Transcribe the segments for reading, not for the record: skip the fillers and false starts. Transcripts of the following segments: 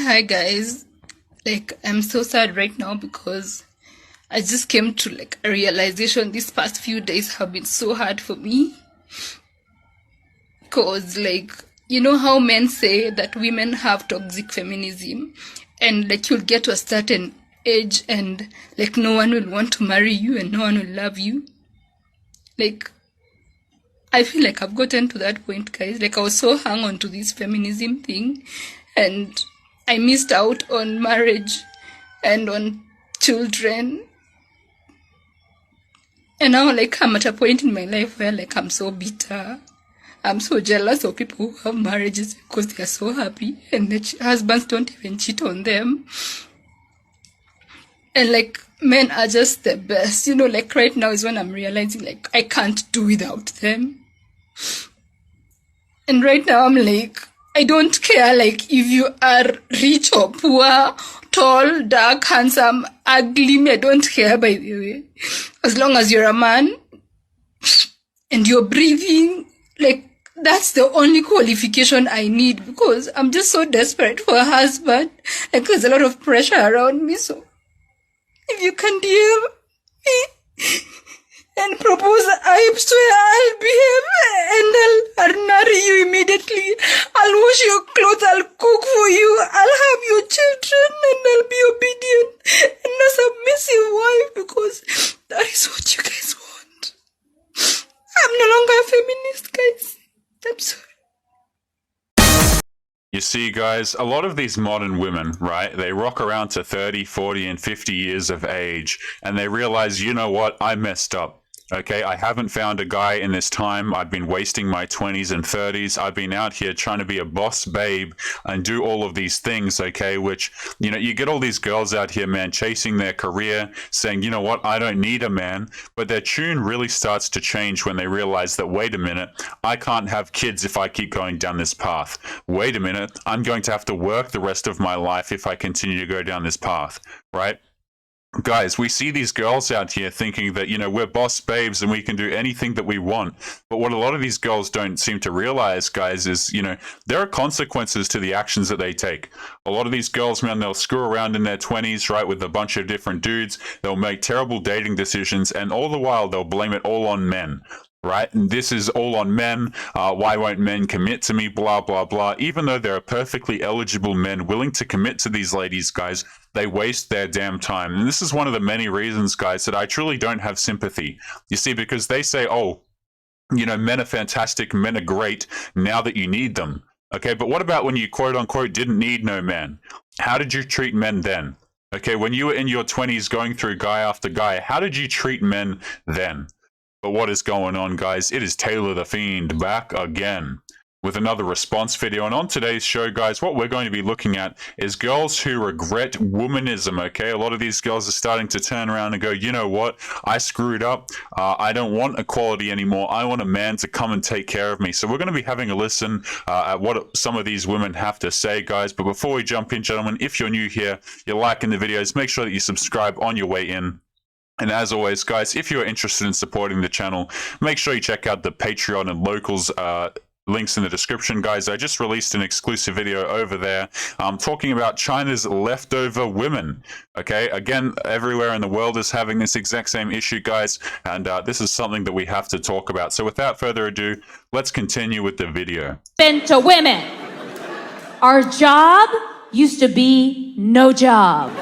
Hi guys. I'm so sad right now because I just came to a realization these past few days have been so hard for me. Cause you know how men say that women have toxic feminism and you'll get to a certain age and no one will want to marry you and no one will love you. I feel like I've gotten to that point, guys. I was so hung on to this feminism thing and I missed out on marriage and on children. And now I'm at a point in my life where I'm so bitter. I'm so jealous of people who have marriages because they are so happy and their husbands don't even cheat on them. And men are just the best. Right now is when I'm realizing I can't do without them. And right now I'm I don't care if you are rich or poor, tall, dark, handsome, ugly. I don't care, by the way. As long as you're a man and you're breathing, that's the only qualification I need, because I'm just so desperate for a husband. There's a lot of pressure around me, so if you can DM me and propose, I swear I'll behave and I'll marry you immediately. I'll wash your clothes, I'll cook for you, I'll have your children, and I'll be obedient and a submissive wife, because that is what you guys want. I'm no longer a feminist, guys. I'm sorry. You see, guys, a lot of these modern women, right, they rock around to 30, 40, and 50 years of age, and they realize, you know what, I messed up. Okay, I haven't found a guy in this time. I've been wasting my 20s and 30s. I've been out here trying to be a boss babe and do all of these things, okay, which, you get all these girls out here, man, chasing their career, saying, you know what, I don't need a man. But their tune really starts to change when they realize that, wait a minute, I can't have kids if I keep going down this path. Wait a minute, I'm going to have to work the rest of my life if I continue to go down this path, right? Guys, we see these girls out here thinking that, we're boss babes and we can do anything that we want. But what a lot of these girls don't seem to realize, guys, is, there are consequences to the actions that they take. A lot of these girls, man, they'll screw around in their 20s, right, with a bunch of different dudes. They'll make terrible dating decisions, and all the while they'll blame it all on men. Right? And this is all on men. Why won't men commit to me? Blah, blah, blah. Even though there are perfectly eligible men willing to commit to these ladies, guys, they waste their damn time. And this is one of the many reasons, guys, that I truly don't have sympathy. You see, because they say, oh, men are fantastic, men are great now that you need them. Okay, but what about when you quote unquote didn't need no man? How did you treat men then? Okay, when you were in your 20s going through guy after guy, how did you treat men then? But what is going on, guys? It is Taylor the Fiend back again with another response video. And on today's show, guys, what we're going to be looking at is girls who regret womanism, okay? A lot of these girls are starting to turn around and go, you know what? I screwed up. I don't want equality anymore. I want a man to come and take care of me. So we're going to be having a listen at what some of these women have to say, guys. But before we jump in, gentlemen, if you're new here, you're liking the videos, make sure that you subscribe on your way in. And as always, guys, if you're interested in supporting the channel, make sure you check out the Patreon and Locals links in the description, guys. I just released an exclusive video over there talking about China's leftover women. Okay, again, everywhere in the world is having this exact same issue, guys, and this is something that we have to talk about. So without further ado, let's continue with the video. To women, our job used to be no job.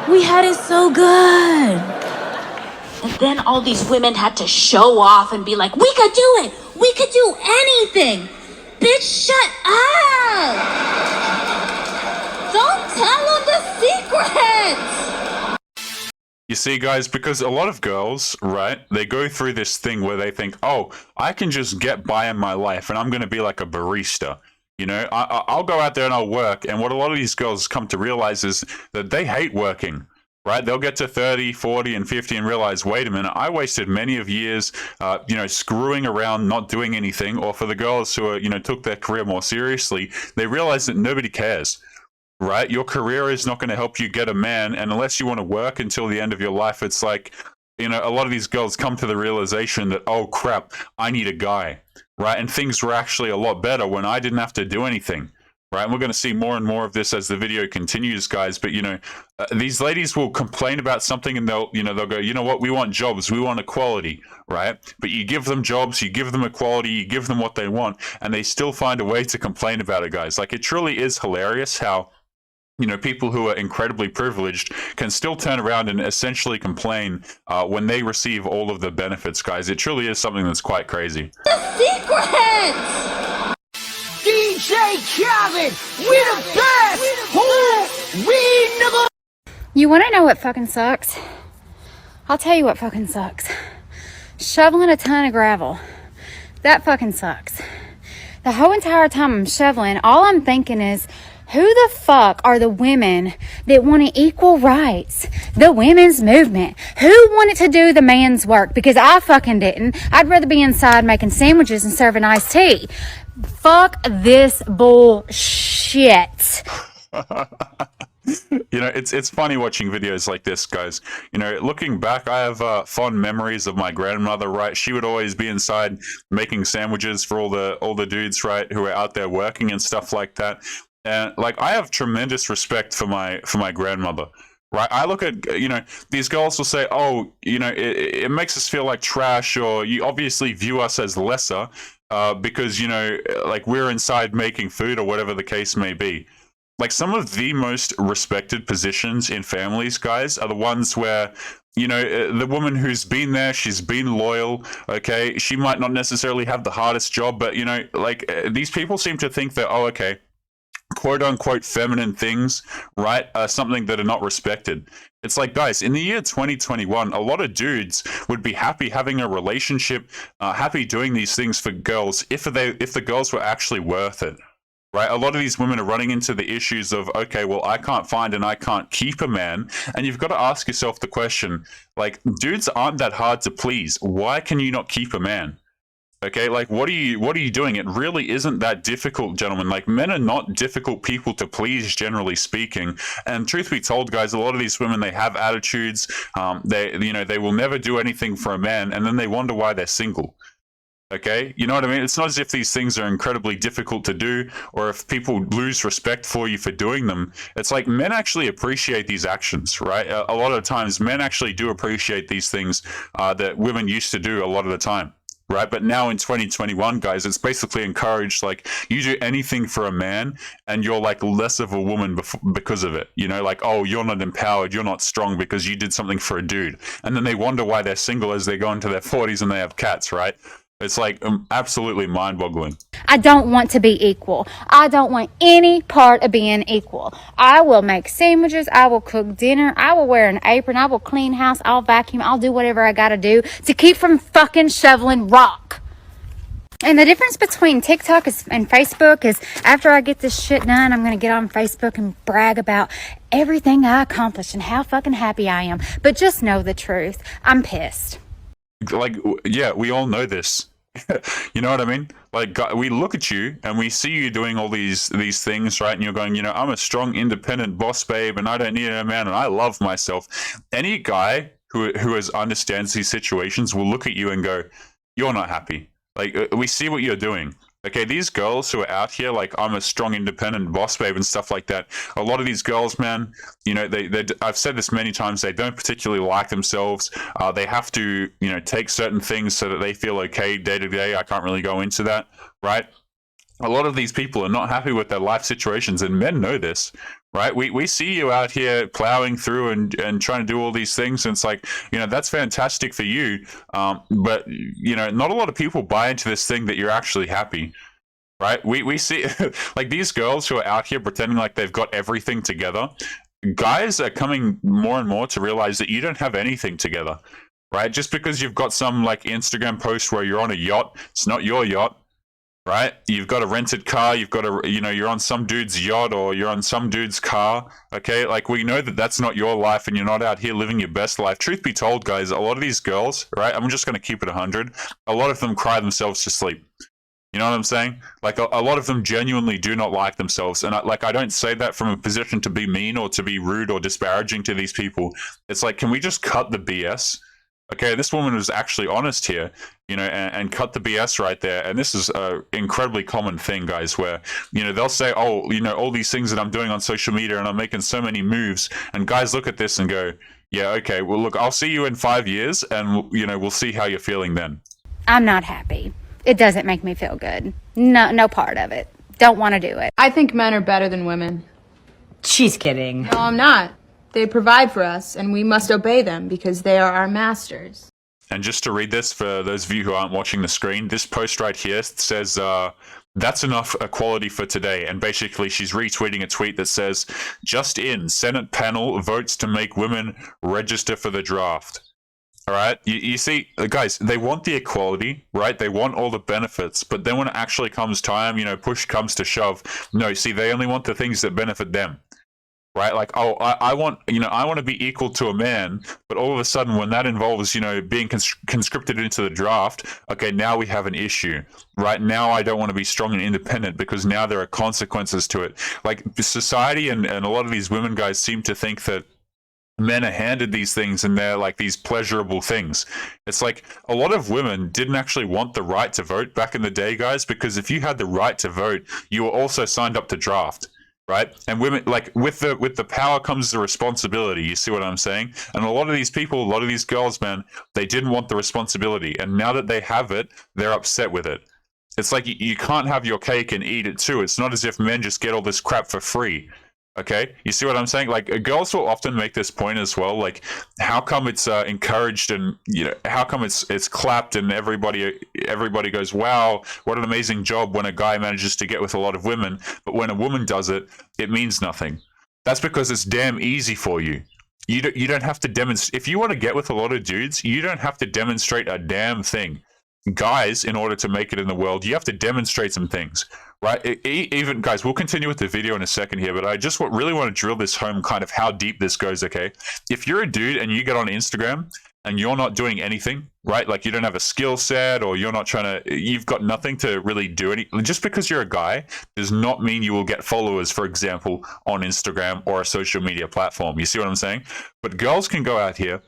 We had it so good. And then all these women had to show off and be like, we could do it. We could do anything. Bitch, shut up. Don't tell them the secrets. You see, guys, because a lot of girls, right, they go through this thing where they think, oh, I can just get by in my life and I'm going to be like a barista. I'll go out there and I'll work. And what a lot of these girls come to realize is that they hate working, right? They'll get to 30, 40, and 50 and realize, wait a minute, I wasted many of years, screwing around, not doing anything. Or for the girls who are, took their career more seriously, they realize that nobody cares, right? Your career is not going to help you get a man. And unless you want to work until the end of your life, it's like, a lot of these girls come to the realization that, oh crap, I need a guy. Right, and things were actually a lot better when I didn't have to do anything. right? And we're going to see more and more of this as the video continues, guys. But these ladies will complain about something, and they'll go, you know what? We want jobs, we want equality, right? But you give them jobs, you give them equality, you give them what they want, and they still find a way to complain about it, guys. Like, it truly is hilarious how people who are incredibly privileged can still turn around and essentially complain when they receive all of the benefits, guys. It truly is something that's quite crazy. The secrets! DJ Khaled, we the best! Who we never. You want to know what fucking sucks? I'll tell you what fucking sucks. Shoveling a ton of gravel. That fucking sucks. The whole entire time I'm shoveling, all I'm thinking is, who the fuck are the women that wanted equal rights? The women's movement. Who wanted to do the man's work? Because I fucking didn't. I'd rather be inside making sandwiches and serving iced tea. Fuck this bullshit. It's funny watching videos like this, guys. Looking back, I have fond memories of my grandmother, right? She would always be inside making sandwiches for all the dudes, right, who are out there working and stuff like that. And I have tremendous respect for my grandmother, right? I look at, these girls will say, oh, it makes us feel like trash, or you obviously view us as lesser because, we're inside making food, or whatever the case may be. Some of the most respected positions in families, guys, are the ones where, the woman who's been there, she's been loyal, okay? She might not necessarily have the hardest job, but, these people seem to think that, oh, okay, quote unquote feminine things, right, are something that are not respected. It's like, guys, in the year 2021, a lot of dudes would be happy having a relationship, happy doing these things for girls if the girls were actually worth it. Right? A lot of these women are running into the issues of, okay, well, I can't find and I can't keep a man. And you've got to ask yourself the question, dudes aren't that hard to please. Why can you not keep a man? Okay, what are you doing? It really isn't that difficult, gentlemen. Men are not difficult people to please, generally speaking. And truth be told, guys, a lot of these women, they have attitudes. They will never do anything for a man, and then they wonder why they're single. Okay, you know what I mean? It's not as if these things are incredibly difficult to do, or if people lose respect for you for doing them. It's like men actually appreciate these actions, right? A lot of the times, men actually do appreciate these things that women used to do a lot of the time. Right, but now in 2021, guys, it's basically encouraged. You do anything for a man, and you're less of a woman because of it. Oh, you're not empowered, you're not strong because you did something for a dude, and then they wonder why they're single as they go into their 40s and they have cats. Right? It's absolutely mind-boggling. I don't want to be equal. I don't want any part of being equal. I will make sandwiches. I will cook dinner. I will wear an apron. I will clean house. I'll vacuum. I'll do whatever I gotta do to keep from fucking shoveling rock. And the difference between TikTok and Facebook is, after I get this shit done, I'm going to get on Facebook and brag about everything I accomplished and how fucking happy I am. But just know the truth. I'm pissed. Yeah, we all know this. You know what I mean? We look at you and we see you doing all these things, right? And you're going, I'm a strong, independent boss babe, and I don't need a man, and I love myself. Any guy who understands these situations will look at you and go, you're not happy. We see what you're doing. Okay, these girls who are out here, I'm a strong, independent boss babe and stuff like that. A lot of these girls, man, I've said this many times, they don't particularly like themselves. They have to, take certain things so that they feel okay day to day. I can't really go into that, right? A lot of these people are not happy with their life situations, and men know this, right? We see you out here plowing through and trying to do all these things, and it's that's fantastic for you. But not a lot of people buy into this thing that you're actually happy, right? We see these girls who are out here pretending like they've got everything together. Guys are coming more and more to realize that you don't have anything together, right? Just because you've got some Instagram post where you're on a yacht, it's not your yacht. Right? You've got a rented car, you've got you're on some dude's yacht, or you're on some dude's car, okay? We know that that's not your life, and you're not out here living your best life. Truth be told, guys, a lot of these girls, right, I'm just going to keep it 100, a lot of them cry themselves to sleep. You know what I'm saying? A lot of them genuinely do not like themselves, and I don't say that from a position to be mean or to be rude or disparaging to these people. It's can we just cut the BS? Okay, this woman was actually honest here, and cut the BS right there. And this is a incredibly common thing, guys, where, they'll say, oh, all these things that I'm doing on social media and I'm making so many moves. And guys look at this and go, yeah, okay, well, look, I'll see you in 5 years and, we'll see how you're feeling then. I'm not happy. It doesn't make me feel good. No part of it. Don't want to do it. I think men are better than women. She's kidding. No, I'm not. They provide for us, and we must obey them because they are our masters. And just to read this for those of you who aren't watching the screen, this post right here says, that's enough equality for today. And basically she's retweeting a tweet that says, just in, Senate panel votes to make women register for the draft. All right, you see, guys, they want the equality, right? They want all the benefits, but then when it actually comes time, push comes to shove. No, see, they only want the things that benefit them, right? Like, oh, I want to be equal to a man, but all of a sudden, when that involves, being conscripted into the draft, okay, now we have an issue, right? Now I don't want to be strong and independent because now there are consequences to it. Like, society and a lot of these women guys seem to think that men are handed these things and they're like these pleasurable things. It's like a lot of women didn't actually want the right to vote back in the day, guys, because if you had the right to vote, you were also signed up to draft, right? And women, like, with the power comes the responsibility. You see what I'm saying? And a lot of these people, a lot of these girls, man, they didn't want the responsibility, and now that they have it, they're upset with it. It's like you can't have your cake and eat it too. It's not as if men just get all this crap for free. Okay, you see what I'm saying? Like, girls will often make this point as well. Like, how come it's encouraged and how come it's clapped and everybody goes, wow, what an amazing job when a guy manages to get with a lot of women, but when a woman does it, it means nothing. That's because it's damn easy for you. You don't have to demonstrate. If you want to get with a lot of dudes, you don't have to demonstrate a damn thing. Guys, in order to make it in the world, you have to demonstrate some things, right? Even guys, we'll continue with the video in a second here, but I just really want to drill this home, kind of how deep this goes. Okay, if you're a dude and you get on Instagram and you're not doing anything, right? Like, you don't have a skill set, or you're not you've got nothing to really do just because you're a guy does not mean you will get followers, for example, on Instagram or a social media platform. You see what I'm saying? But girls can go out here,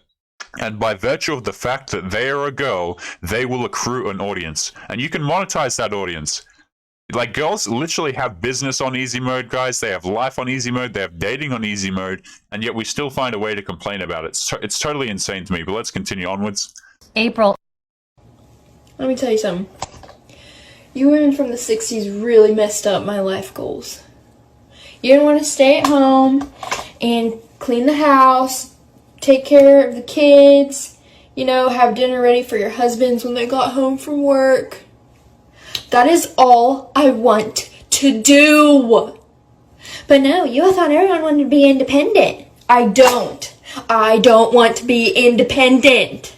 and by virtue of the fact that they are a girl, they will accrue an audience. And you can monetize that audience. Like, girls literally have business on easy mode, guys. They have life on easy mode. They have dating on easy mode. And yet we still find a way to complain about it. It's totally insane to me. But let's continue onwards. April. Let me tell you something. You women from the 60s really messed up my life goals. You didn't want to stay at home and clean the house, take care of the kids, have dinner ready for your husbands when they got home from work. That is all I want to do. But no, you thought everyone wanted to be independent. I don't. I don't want to be independent.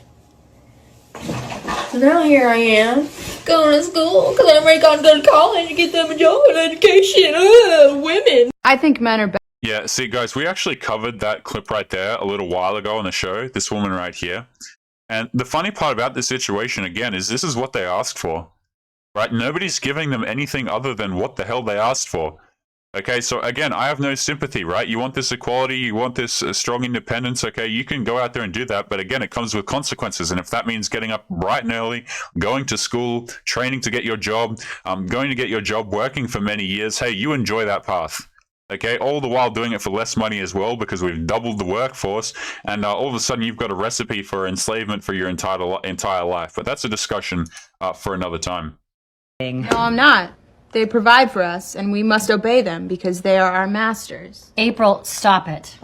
So now here I am, going to school, because I'm ready to go to college and get them a job and education. Women. I think men are better. Yeah, see, guys, we actually covered that clip right there a little while ago on the show, this woman right here. And the funny part about this situation, again, is this is what they asked for, right? Nobody's giving them anything other than what the hell they asked for. Okay, so again, I have no sympathy, right? You want this equality, you want this strong independence, okay, you can go out there and do that, but again, it comes with consequences, and if that means getting up bright and early, going to school, training to get your job, going to get your job, working for many years, hey, you enjoy that path. Okay, all the while doing it for less money as well, because we've doubled the workforce, and all of a sudden you've got a recipe for enslavement for your entire life. But that's a discussion for another time. No, I'm not. They provide for us, and we must obey them because they are our masters. April, stop it.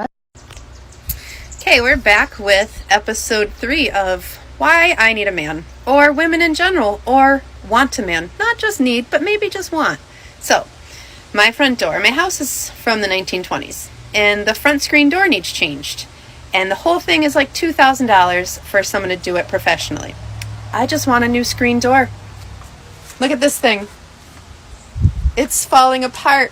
Okay, we're back with episode 3 of Why I Need a Man, or Women in General, or Want a Man. Not just need, but maybe just want. So, my front door. My house is from the 1920s, and the front screen door needs changed. And the whole thing is like $2,000 for someone to do it professionally. I just want a new screen door. Look at this thing. It's falling apart.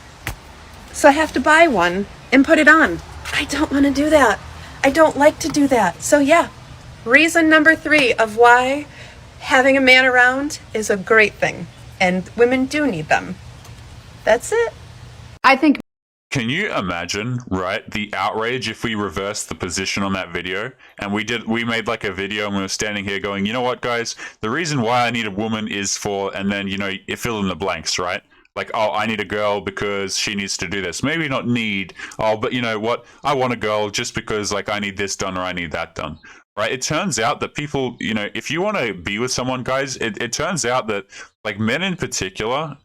So I have to buy one and put it on. I don't want to do that. I don't like to do that. So yeah, reason number 3 of why having a man around is a great thing. And women do need them. That's it. I think Can you imagine, right, the outrage if we reversed the position on that video and we made like a video and we were standing here going, you know what, guys, the reason why I need a woman is for, and then, you know, you fill in the blanks, right? Like, oh, I need a girl because she needs to do this. Maybe not need, oh, but you know what? I want a girl just because, like, I need this done or I need that done, right? It turns out that people, you know, if you want to be with someone, guys, it turns out that, like, men in particular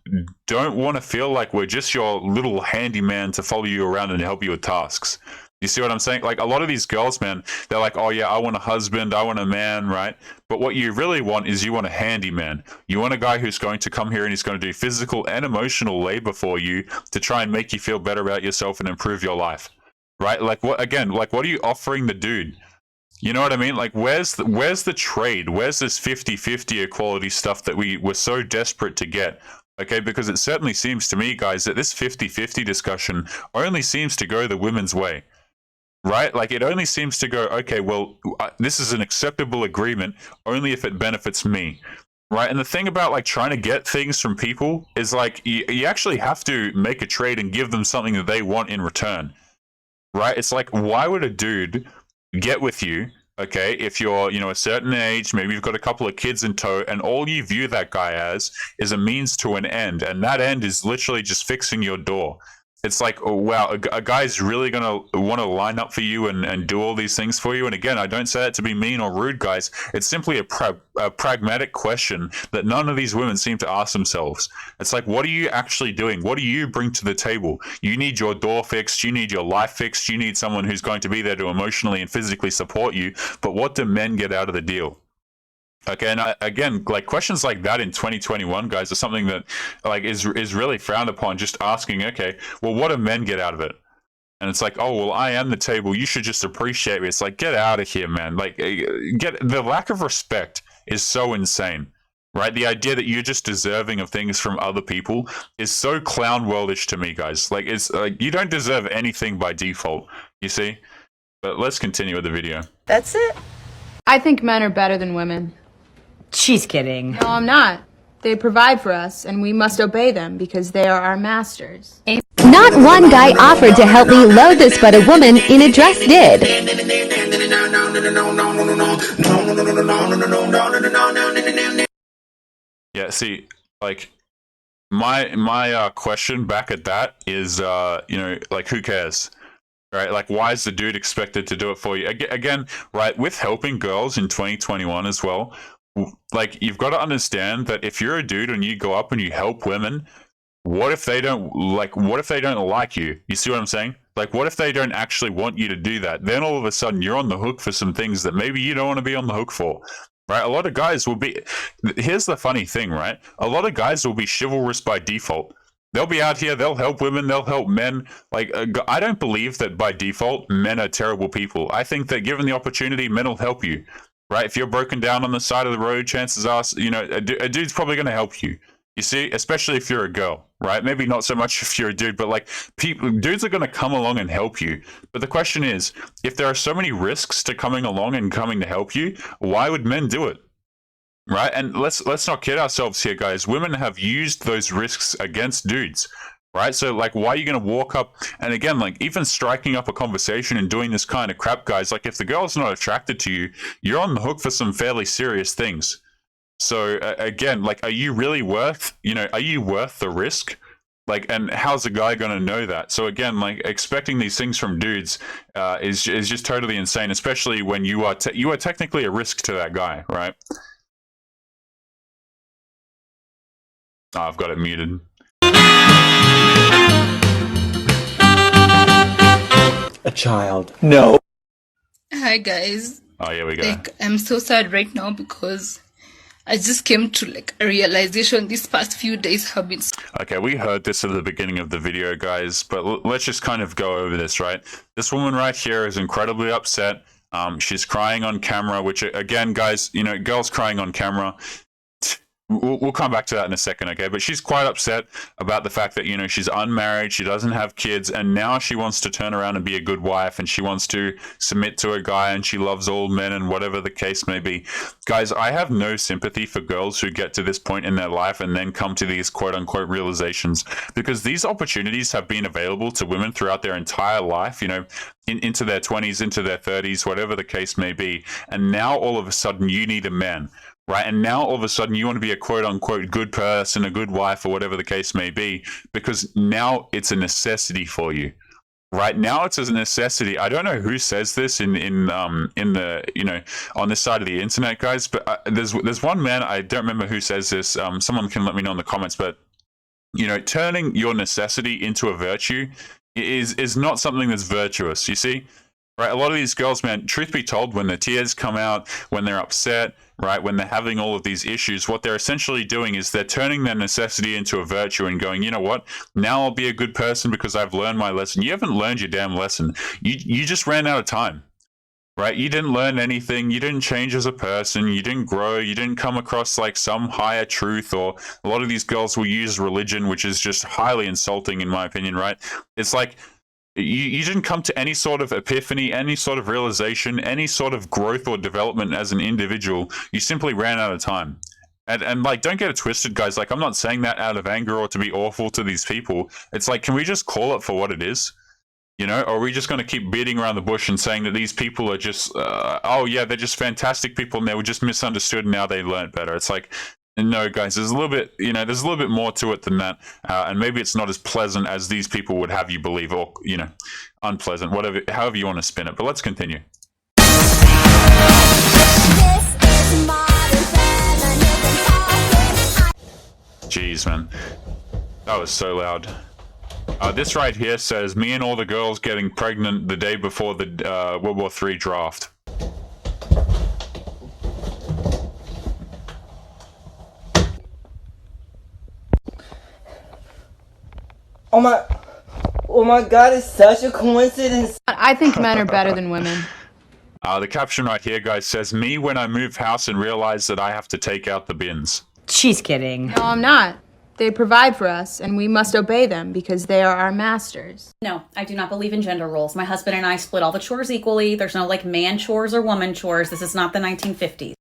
don't want to feel like we're just your little handyman to follow you around and help you with tasks. You see what I'm saying? Like, a lot of these girls, man, they're like, oh, yeah, I want a husband, I want a man, right? But what you really want is you want a handyman. You want a guy who's going to come here and he's going to do physical and emotional labor for you to try and make you feel better about yourself and improve your life, right? Like, what are you offering the dude? You know what I mean? Like, where's the trade? Where's this 50-50 equality stuff that we were so desperate to get? Okay, because it certainly seems to me, guys, that this 50-50 discussion only seems to go the women's way. Right? Like, it only seems to go, okay, well, this is an acceptable agreement only if it benefits me. Right? And the thing about, like, trying to get things from people is, like, you actually have to make a trade and give them something that they want in return. Right? It's like, why would a dude get with you, okay, if you're, you know, a certain age, maybe you've got a couple of kids in tow, and all you view that guy as is a means to an end, and that end is literally just fixing your door. It's like, oh, wow, a guy's really going to want to line up for you and do all these things for you. And again, I don't say that to be mean or rude, guys. It's simply a pragmatic question that none of these women seem to ask themselves. It's like, what are you actually doing? What do you bring to the table? You need your door fixed. You need your life fixed. You need someone who's going to be there to emotionally and physically support you. But what do men get out of the deal? Okay, and again, like, questions like that in 2021, guys, are something that, like, is really frowned upon. Just asking, okay, well, what do men get out of it? And it's like, oh, well, I am the table. You should just appreciate me. It's like, get out of here, man. Like, the lack of respect is so insane, right? The idea that you're just deserving of things from other people is so clown worldish to me, guys. Like, it's like, you don't deserve anything by default, you see? But let's continue with the video. That's it. I think men are better than women. She's kidding. No, I'm not. They provide for us, and we must obey them because they are our masters. Not one guy offered to help me load this, but a woman in a dress did. Yeah, see, like, my question back at that is, you know, like, who cares? Right? Like, why is the dude expected to do it for you? Again, right, with helping girls in 2021 as well, like, you've got to understand that if you're a dude and you go up and you help women, what if they don't like you? You see what I'm saying? Like, what if they don't actually want you to do that? Then all of a sudden you're on the hook for some things that maybe you don't want to be on the hook for. Right? A lot of guys will be, here's the funny thing, right? A lot of guys will be chivalrous by default. They'll be out here, they'll help women, they'll help men. Like, I don't believe that by default men are terrible people. I think that given the opportunity, men will help you. Right? If you're broken down on the side of the road, chances are, you know, a dude's probably going to help you. You see, especially if you're a girl, right? Maybe not so much if you're a dude, but, like, dudes are going to come along and help you. But the question is, if there are so many risks to coming along and coming to help you, why would men do it? Right? And let's not kid ourselves here, guys. Women have used those risks against dudes. Right? So, like, why are you going to walk up and, again, like, even striking up a conversation and doing this kind of crap, guys, like, if the girl's not attracted to you, you're on the hook for some fairly serious things. So, again, like, are you really worth, you know, are you worth the risk? Like, and how's a guy going to know that? So, again, like, expecting these things from dudes is just totally insane, especially when you are technically a risk to that guy, right? Oh, I've got it muted. A child. No. Hi guys. Oh, here we go. Like, I'm so sad right now because I just came to, like, a realization these past few days have been... Okay, we heard this at the beginning of the video, guys, but let's just kind of go over this, right? This woman right here is incredibly upset. She's crying on camera, which, again, guys, you know, girls crying on camera, we'll come back to that in a second, okay? But she's quite upset about the fact that, you know, she's unmarried, she doesn't have kids, and now she wants to turn around and be a good wife, and she wants to submit to a guy, and she loves all men, and whatever the case may be. Guys, I have no sympathy for girls who get to this point in their life and then come to these quote-unquote realizations, because these opportunities have been available to women throughout their entire life, you know, into their 20s, into their 30s, whatever the case may be, and now all of a sudden you need a man. Right, and now all of a sudden you want to be a quote-unquote good person, a good wife, or whatever the case may be, because now it's a necessity for you. Right now it's a necessity. I don't know who says this in the, you know, on this side of the internet, guys, but there's one man, I don't remember who says this. Someone can let me know in the comments, but you know, turning your necessity into a virtue is not something that's virtuous. You see. Right, a lot of these girls, man, truth be told, when the tears come out, when they're upset, right, when they're having all of these issues, what they're essentially doing is they're turning their necessity into a virtue and going, you know what, now I'll be a good person because I've learned my lesson. You haven't learned your damn lesson. You just ran out of time, right? You didn't learn anything. You didn't change as a person. You didn't grow. You didn't come across like some higher truth. Or a lot of these girls will use religion, which is just highly insulting in my opinion, right? It's like, you didn't come to any sort of epiphany, any sort of realization, any sort of growth or development as an individual. You simply ran out of time. And like, don't get it twisted, guys. Like, I'm not saying that out of anger or to be awful to these people. It's like, can we just call it for what it is? You know, or are we just going to keep beating around the bush and saying that these people are just, oh yeah, they're just fantastic people and they were just misunderstood and now they learned better. It's like, no, guys, there's a little bit, you know, there's a little bit more to it than that. And maybe it's not as pleasant as these people would have you believe, or, you know, unpleasant, whatever, however you want to spin it. But let's continue. Jeez, man. That was so loud. This right here says, me and all the girls getting pregnant the day before the World War III draft. Oh my God, it's such a coincidence. I think men are better than women. The caption right here, guys, says, me when I move house and realize that I have to take out the bins. She's kidding. No, I'm not. They provide for us, and we must obey them because they are our masters. No, I do not believe in gender roles. My husband and I split all the chores equally. There's no, like, man chores or woman chores. This is not the 1950s.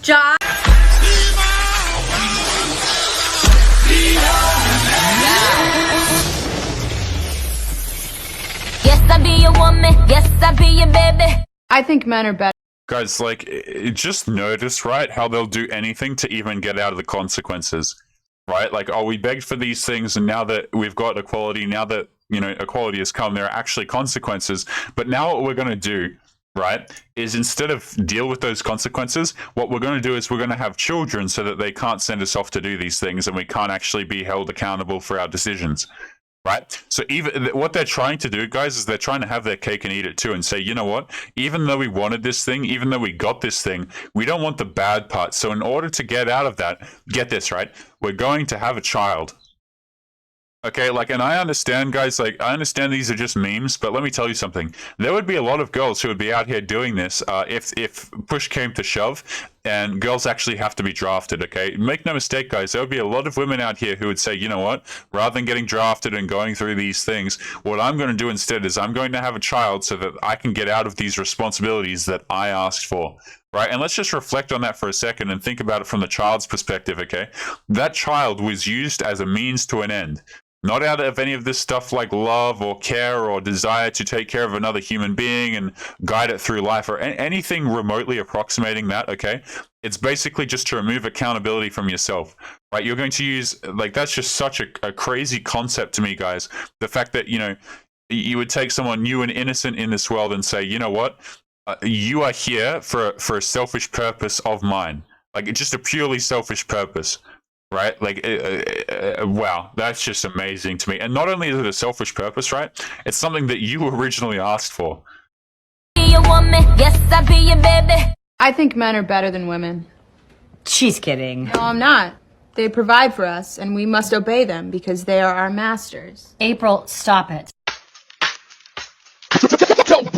Josh! Yes, I be your woman. Yes, I be your baby. I think men are better. Guys, like, just notice, right, how they'll do anything to even get out of the consequences, right? Like, oh, we begged for these things, and now that we've got equality, now that, you know, equality has come, there are actually consequences. But now what we're going to do, right, is instead of deal with those consequences, what we're going to do is we're going to have children so that they can't send us off to do these things, and we can't actually be held accountable for our decisions. Right? So even what they're trying to do, guys, is they're trying to have their cake and eat it too and say, you know what? Even though we wanted this thing, even though we got this thing, we don't want the bad part. So in order to get out of that, get this, right? We're going to have a child. Okay, like, and I understand, guys, like, I understand these are just memes, but let me tell you something. There would be a lot of girls who would be out here doing this if push came to shove and girls actually have to be drafted, okay? Make no mistake, guys, there would be a lot of women out here who would say, you know what? Rather than getting drafted and going through these things, what I'm going to do instead is I'm going to have a child so that I can get out of these responsibilities that I asked for. Right, and let's just reflect on that for a second and think about it from the child's perspective, okay? That child was used as a means to an end. Not out of any of this stuff like love or care or desire to take care of another human being and guide it through life or anything remotely approximating that, okay? It's basically just to remove accountability from yourself, right? You're going to use, like, that's just such a crazy concept to me, guys. The fact that, you know, you would take someone new and innocent in this world and say, you know what? You are here for a selfish purpose of mine. Like, it's just a purely selfish purpose. Right? Like, wow, that's just amazing to me. And not only is it a selfish purpose, right? It's something that you originally asked for. I think men are better than women. She's kidding. No, I'm not. They provide for us, and we must obey them because they are our masters. April, stop it.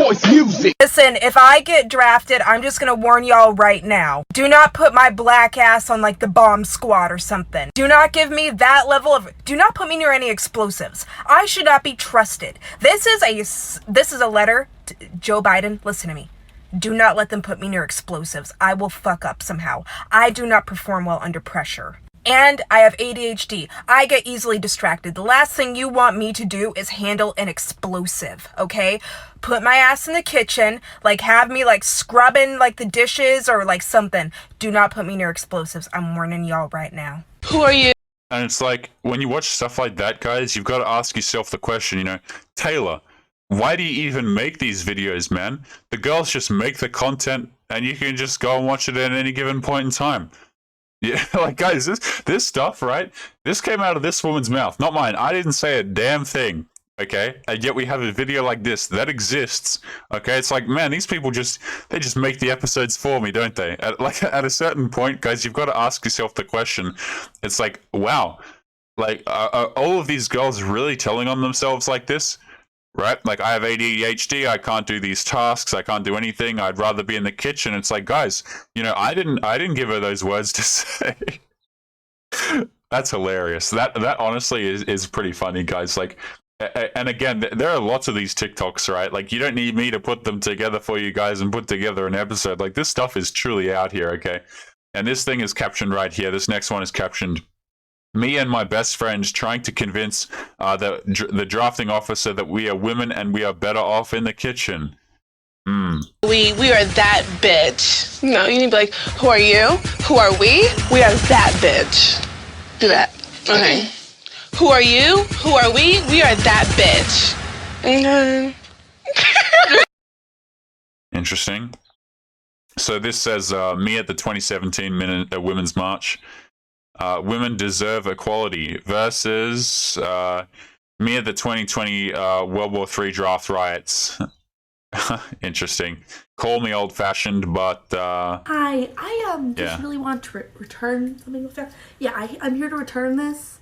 choice music. Listen, if I get drafted, I'm just gonna warn y'all right now. Do not put my black ass on like the bomb squad or something. Do not give me that level of, do not put me near any explosives. I should not be trusted. This is a letter to Joe Biden. Listen to me. Do not let them put me near explosives. I will fuck up somehow. I do not perform well under pressure. And I have ADHD. I get easily distracted. The last thing you want me to do is handle an explosive, okay? Put my ass in the kitchen, like have me like scrubbing like the dishes or like something. Do not put me near explosives. I'm warning y'all right now. Who are you? And it's like, when you watch stuff like that, guys, you've got to ask yourself the question, you know, Taylor, why do you even make these videos, man? The girls just make the content and you can just go and watch it at any given point in time. Yeah, like, guys, this stuff, right? This came out of this woman's mouth, not mine. I didn't say a damn thing, okay? And yet we have a video like this that exists, okay? It's like, man, these people they just make the episodes for me, don't they? At a certain point, guys, you've got to ask yourself the question. It's like, wow, like, are all of these girls really telling on themselves like this? Right? Like, I have ADHD, I can't do these tasks, I can't do anything, I'd rather be in the kitchen. It's like, guys, you know, I didn't give her those words to say. That's hilarious. That honestly is pretty funny, guys. Like, and again, there are lots of these TikToks, right? Like, you don't need me to put them together for you guys and put together an episode. Like, this stuff is truly out here, okay? And this thing is captioned right here. This next one is captioned, me and my best friends trying to convince the drafting officer that we are women and we are better off in the kitchen. We are that bitch. No, you need to be like, who are you? Who are we? We are that bitch. Do that. Okay. Who are you? Who are we? We are that bitch. Okay. Interesting. So this says, me at the 2017 Women's March. Women deserve equality versus me at the 2020 World War III draft riots. Interesting. Call me old-fashioned, but Hi, I just yeah. really want to return something with that. Yeah, I'm here to return this.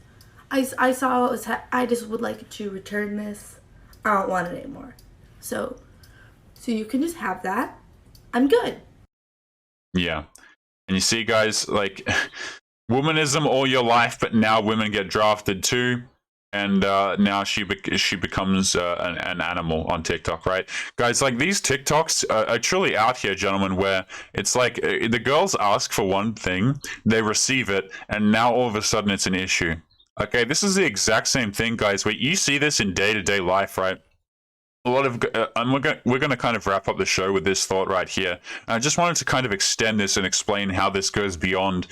I saw it was. I just would like to return this. I don't want it anymore. So you can just have that. I'm good. Yeah, and you see, guys, like. Womanism all your life, but now women get drafted too, and now she becomes an animal on TikTok, right? Guys, like, these TikToks are truly out here, gentlemen, where it's like the girls ask for one thing, they receive it, and now all of a sudden it's an issue. Okay, this is the exact same thing, guys, where you see this in day-to-day life, right? A lot of, and we're going to kind of wrap up the show with this thought right here. I just wanted to kind of extend this and explain how this goes beyond,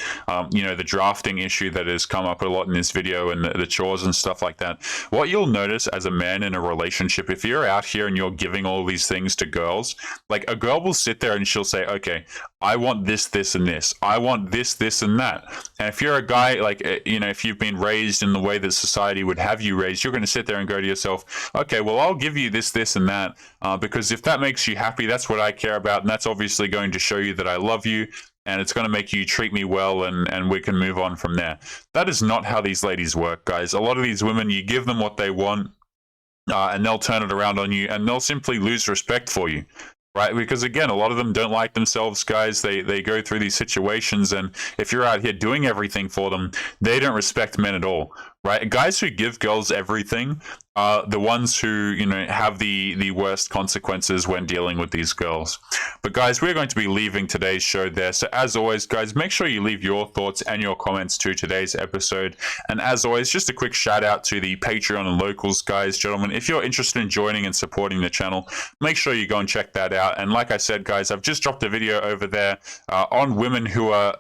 you know, the drafting issue that has come up a lot in this video and the chores and stuff like that. What you'll notice as a man in a relationship, if you're out here and you're giving all these things to girls, like, a girl will sit there and she'll say, okay, I want this, this, and this. I want this, this, and that. And if you're a guy, like, you know, if you've been raised in the way that society would have you raised, you're going to sit there and go to yourself, okay, well, I'll give you this, this, and that, because if that makes you happy, that's what I care about, and that's obviously going to show you that I love you, and it's going to make you treat me well, and we can move on from there. That is not how these ladies work, guys. A lot of these women, you give them what they want, and they'll turn it around on you, and they'll simply lose respect for you. Right, because again, a lot of them don't like themselves, guys. They go through these situations, and if you're out here doing everything for them, they don't respect men at all. Right, guys who give girls everything are the ones who, you know, have the worst consequences when dealing with these girls. But guys, we're going to be leaving today's show there. So as always, guys, make sure you leave your thoughts and your comments to today's episode. And as always, just a quick shout out to the Patreon and locals, guys, gentlemen. If you're interested in joining and supporting the channel, make sure you go and check that out. And like I said, guys, I've just dropped a video over there on women who are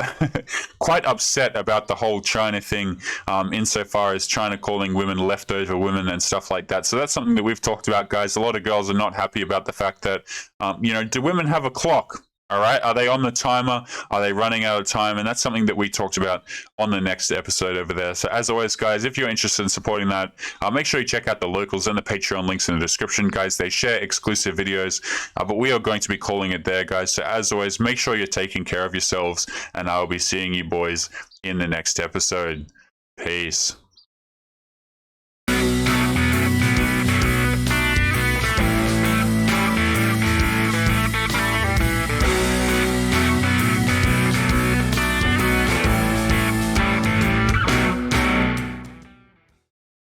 quite upset about the whole China thing, insofar as China calling women leftover women and stuff like that. So that's something that we've talked about, guys. A lot of girls are not happy about the fact that, you know, do women have a clock? All right, are they on the timer? Are they running out of time? And that's something that we talked about on the next episode over there. So as always, guys, if you're interested in supporting that, make sure you check out the locals and the Patreon links in the description, guys. They share exclusive videos, but we are going to be calling it there, guys. So as always, make sure you're taking care of yourselves, and I'll be seeing you boys in the next episode. Peace.